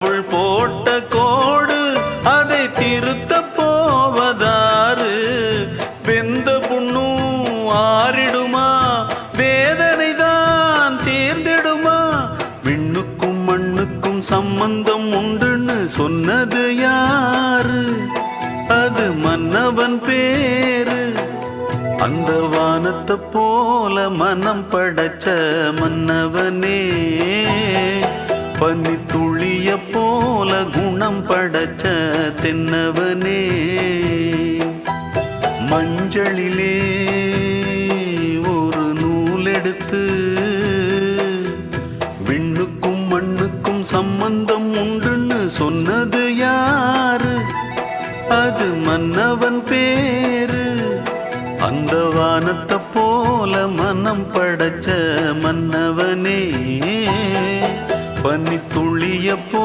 அவள் போட்ட கோடு அதை திருத்த போவதாறு? வெந்த புண்ணும் ஆறிடுமா? வேதனை தான் தீர்ந்திடுமா? விண்ணுக்கும் மண்ணுக்கும் சம்பந்தம் உண்டுன்னு சொன்னது யாரு? அது மன்னவன் பேரு. அந்த வானத்தை போல மனம் படைச்ச மன்னவனே, பனி துளிய போல குணம் படைச்ச தென்னவனே, மஞ்சளிலே ஒரு நூல் எடுத்து விண்ணுக்கும் மண்ணுக்கும் சம்பந்தம் உண்டுன்னு சொன்னது யாரு? அது மன்னவன் பேரு. அந்த வானத்தை போல மனம் படைச்ச மன்னவனே, பனி துளிய போ